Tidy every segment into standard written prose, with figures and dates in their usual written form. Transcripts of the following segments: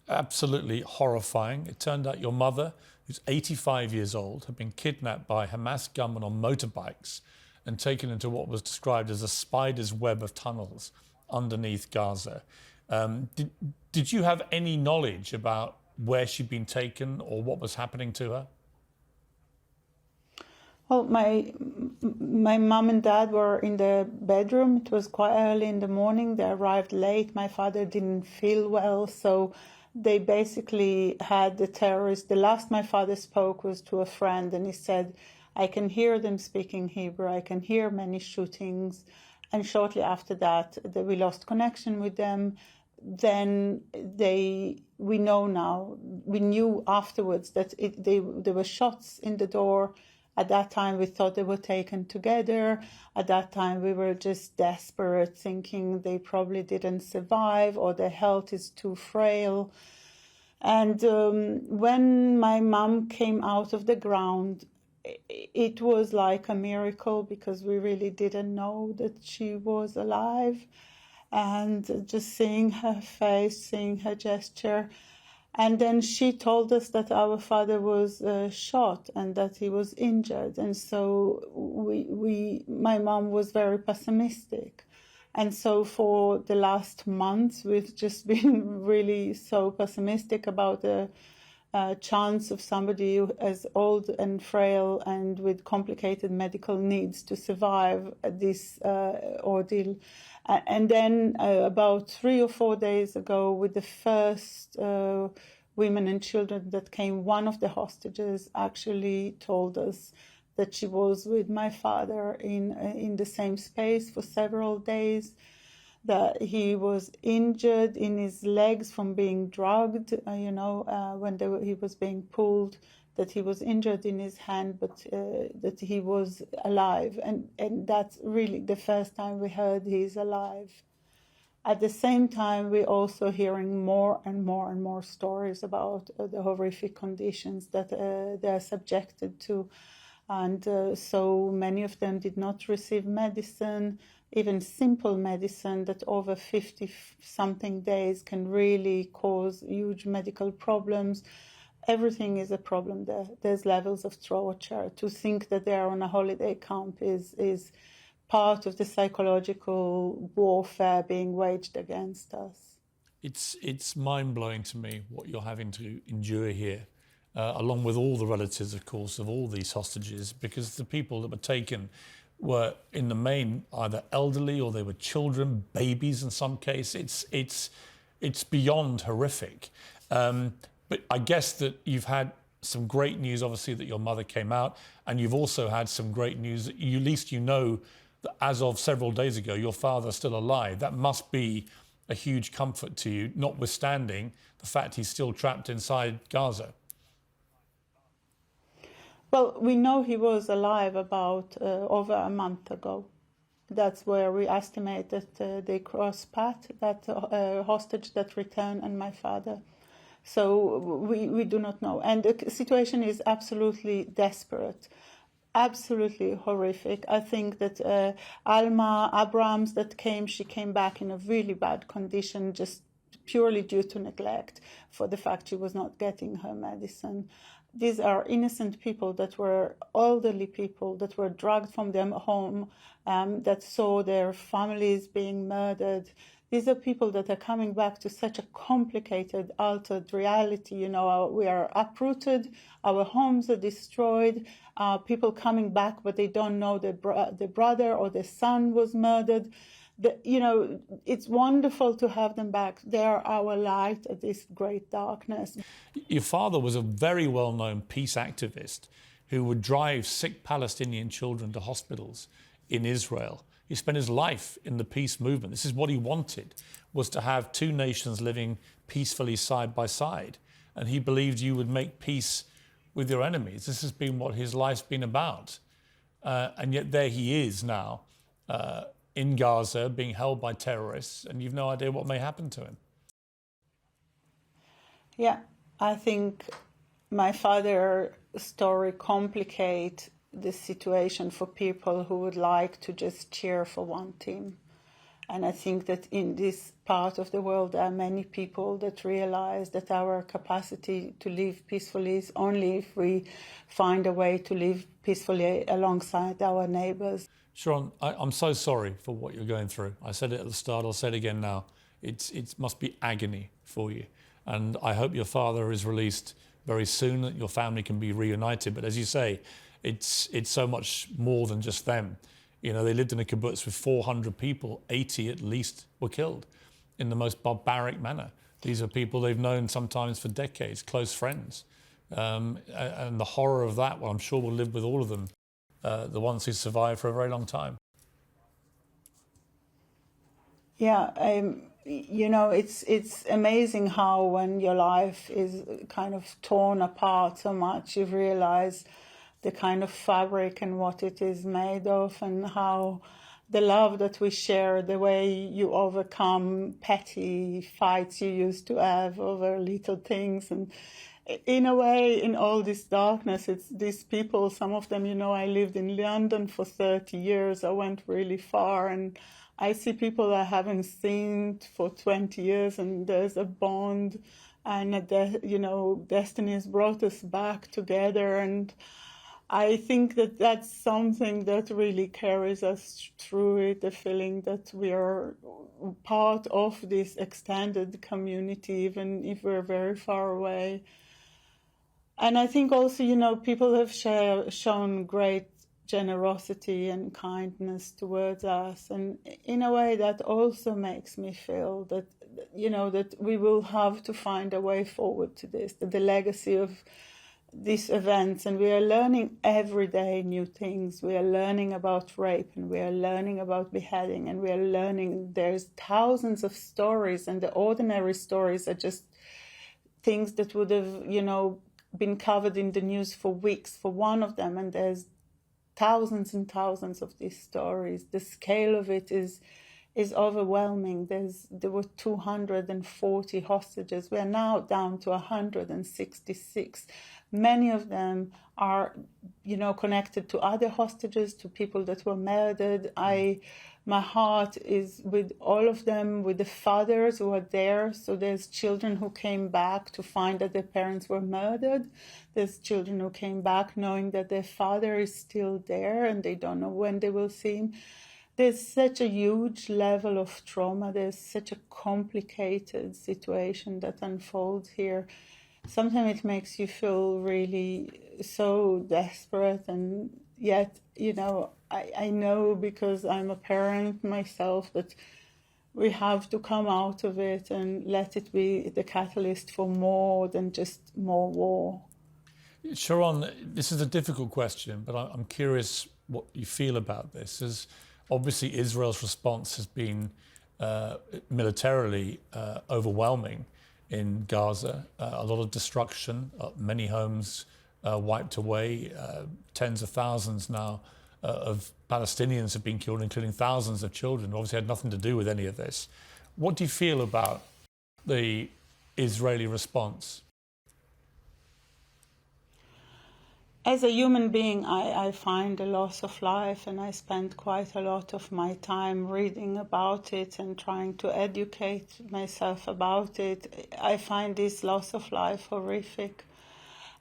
absolutely horrifying. It turned out your mother, who's 85 years old, had been kidnapped by Hamas gunmen on motorbikes and taken into what was described as a spider's web of tunnels underneath Gaza. Did you have any knowledge about where she'd been taken or what was happening to her? Well, my mom and dad were in the bedroom. It was quite early in the morning. They arrived late. My father didn't feel well, so they basically had the terrorists. The last my father spoke was to a friend, and he said, I can hear them speaking Hebrew. I can hear many shootings. And shortly after that, we lost connection with them. Then we know now, we knew afterwards that there were shots in the door. At that time, we thought they were taken together. At that time, we were just desperate, thinking they probably didn't survive or their health is too frail. And when my mom came out of the ground, it was like a miracle because we really didn't know that she was alive. And just seeing her face, seeing her gesture. And then she told us that our father was shot and that he was injured. And so my mom was very pessimistic. And so for the last months, we've just been really so pessimistic about the chance of somebody as old and frail and with complicated medical needs to survive this ordeal. And then about 3 or 4 days ago, with the first women and children that came, one of the hostages actually told us that she was with my father in the same space for several days, that he was injured in his legs from being drugged, when he was being pulled, that he was injured in his hand, but that he was alive. And that's really the first time we heard he's alive. At the same time, we're also hearing more and more and more stories about the horrific conditions that they're subjected to. And so many of them did not receive medicine, even simple medicine that over 50-something days can really cause huge medical problems. Everything is a problem there. There's levels of torture. To think that they're on a holiday camp is part of the psychological warfare being waged against us. It's mind-blowing to me what you're having to endure here, along with all the relatives, of course, of all these hostages, because the people that were taken were in the main either elderly or they were children, babies in some case. It's beyond horrific. But I guess that you've had some great news, obviously, that your mother came out, and you've also had some great news that at least you know that as of several days ago, your father's still alive. That must be a huge comfort to you, notwithstanding the fact he's still trapped inside Gaza. Well, we know he was alive about over a month ago. That's where we estimate that they crossed paths, that hostage that returned and my father. So we do not know. And the situation is absolutely desperate, absolutely horrific. I think that Alma Abrams she came back in a really bad condition, just purely due to neglect for the fact she was not getting her medicine. These are innocent people that were elderly people that were dragged from their home, that saw their families being murdered. These are people that are coming back to such a complicated, altered reality. You know, we are uprooted, our homes are destroyed, people coming back, but they don't know their brother or their son was murdered. It's wonderful to have them back. They are our light at this great darkness. Your father was a very well-known peace activist who would drive sick Palestinian children to hospitals in Israel. He spent his life in the peace movement. This is what he wanted, was to have two nations living peacefully side by side. And he believed you would make peace with your enemies. This has been what his life's been about. And yet there he is now, in Gaza, being held by terrorists, and you've no idea what may happen to him. Yeah, I think my father's story complicates the situation for people who would like to just cheer for one team. And I think that in this part of the world, there are many people that realize that our capacity to live peacefully is only if we find a way to live peacefully alongside our neighbors. Sharone, I'm so sorry for what you're going through. I said it at the start, I'll say it again now. It must be agony for you. And I hope your father is released very soon, that your family can be reunited. But as you say, it's so much more than just them. You know, they lived in a kibbutz with 400 people, 80 at least were killed in the most barbaric manner. These are people they've known sometimes for decades, close friends. And the horror of that, well, I'm sure will live with all of them, the ones who survived for a very long time. Yeah, you know, it's amazing how when your life is kind of torn apart so much, you realize the kind of fabric and what it is made of, and how the love that we share, the way you overcome petty fights you used to have over little things. And in a way, in all this darkness, it's these people, some of them, you know, I lived in London for 30 years. I went really far, and I see people I haven't seen for 20 years, and there's a bond, and you know, destiny has brought us back together. And I think that that's something that really carries us through it, the feeling that we are part of this extended community, even if we're very far away. And I think also, you know, people have shown great generosity and kindness towards us. And in a way, that also makes me feel that, you know, that we will have to find a way forward to this, that the legacy of these events, and we are learning every day new things. We are learning about rape, and we are learning about beheading, and we are learning there's thousands of stories, and the ordinary stories are just things that would have, you know, been covered in the news for weeks for one of them, and there's thousands and thousands of these stories. The scale of it is overwhelming. There were 240 hostages. We are now down to 166. Many of them are, you know, connected to other hostages, to people that were murdered. My heart is with all of them, with the fathers who are there. So there's children who came back to find that their parents were murdered. There's children who came back knowing that their father is still there and they don't know when they will see him. There's such a huge level of trauma. There's such a complicated situation that unfolds here. Sometimes it makes you feel really so desperate, and yet, you know, I know, because I'm a parent myself, that we have to come out of it and let it be the catalyst for more than just more war. Sharone, this is a difficult question, but I'm curious what you feel about this. As obviously Israel's response has been militarily overwhelming in Gaza. A lot of destruction, many homes wiped away, tens of thousands now of Palestinians have been killed, including thousands of children. Obviously had nothing to do with any of this. What do you feel about the Israeli response? As a human being, I find the loss of life, and I spend quite a lot of my time reading about it and trying to educate myself about it. I find this loss of life horrific.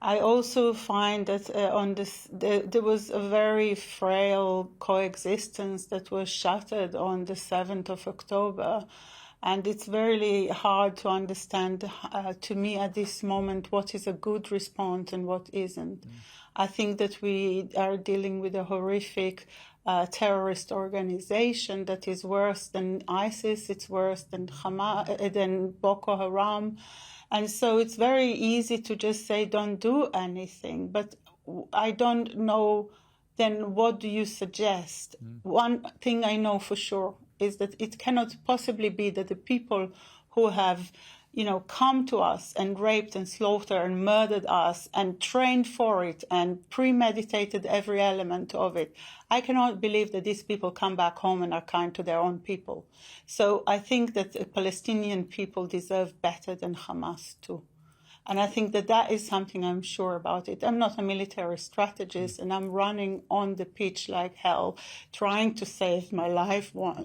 I also find that there was a very frail coexistence that was shattered on the 7th of October. And it's very hard to understand, to me at this moment, what is a good response and what isn't. I think that we are dealing with a horrific terrorist organization that is worse than ISIS, it's worse than Hamas, than Boko Haram. And so it's very easy to just say, don't do anything. But I don't know, then what do you suggest? One thing I know for sure is that it cannot possibly be that the people who have, you know, come to us and raped and slaughtered and murdered us and trained for it and premeditated every element of it. I cannot believe that these people come back home and are kind to their own people. So I think that the Palestinian people deserve better than Hamas too. And I think that that is something I'm sure about it. I'm not a military strategist, and I'm running on the pitch like hell, trying to save my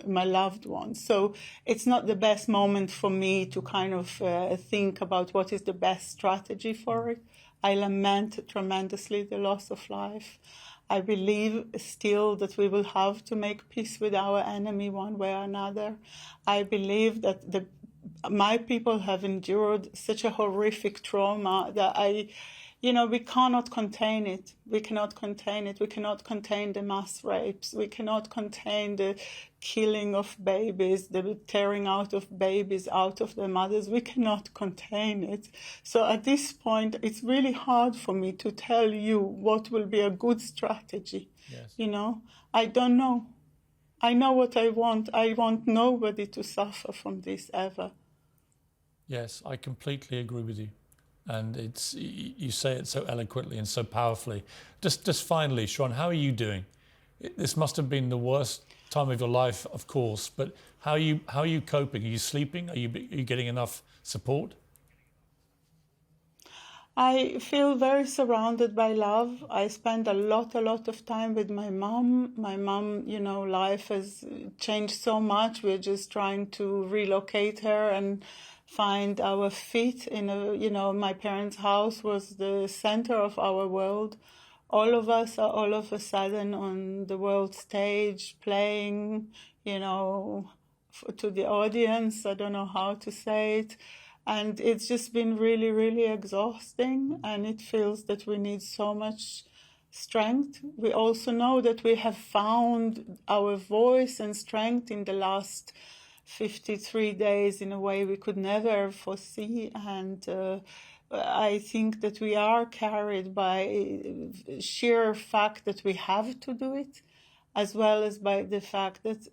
my loved ones. So it's not the best moment for me to kind of think about what is the best strategy for it. I lament tremendously the loss of life. I believe still that we will have to make peace with our enemy one way or another. I believe that my people have endured such a horrific trauma that we cannot contain it. We cannot contain it. We cannot contain the mass rapes. We cannot contain the killing of babies, the tearing out of babies out of their mothers. We cannot contain it. So at this point, it's really hard for me to tell you what will be a good strategy. Yes. I don't know. I know what I want. I want nobody to suffer from this ever. Yes, I completely agree with you. And you say it so eloquently and so powerfully. Just finally, Sharone, how are you doing? This must have been the worst time of your life, of course, but how are you coping? Are you sleeping? Are you getting enough support? I feel very surrounded by love. I spend a lot of time with my mom. My mom, life has changed so much. We're just trying to relocate her and find our feet in my parents' house was the center of our world. All of us are all of a sudden on the world stage playing, to the audience. I don't know how to say it. And it's just been really, really exhausting. And it feels that we need so much strength. We also know that we have found our voice and strength in the last 53 days in a way we could never foresee. And I think that we are carried by sheer fact that we have to do it, as well as by the fact that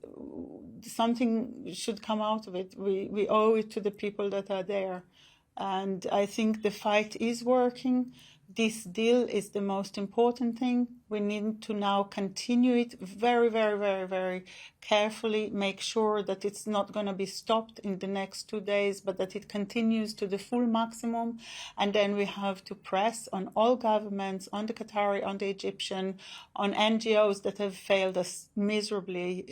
something should come out of it. We owe it to the people that are there. And I think the fight is working. This deal is the most important thing. We need to now continue it very, very, very, very carefully, make sure that it's not going to be stopped in the next 2 days, but that it continues to the full maximum. And then we have to press on all governments, on the Qatari, on the Egyptian, on NGOs that have failed us miserably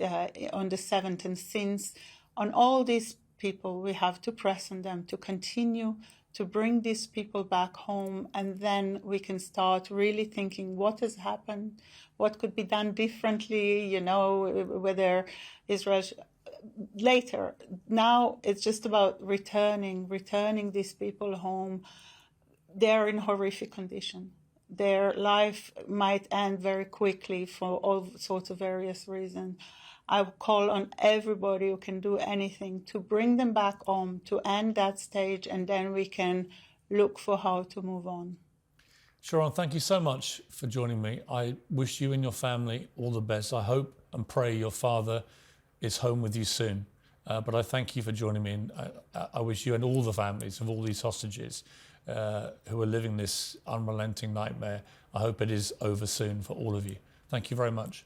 on the 7th and since. On all these people, we have to press on them to continue to bring these people back home, and then we can start really thinking what has happened, what could be done differently, whether Israel later. Now it's just about returning these people home. They're in horrific condition. Their life might end very quickly for all sorts of various reasons. I call on everybody who can do anything to bring them back home, to end that stage, and then we can look for how to move on. Sharone, thank you so much for joining me. I wish you and your family all the best. I hope and pray your father is home with you soon. But I thank you for joining me, and I wish you and all the families of all these hostages who are living this unrelenting nightmare, I hope it is over soon for all of you. Thank you very much.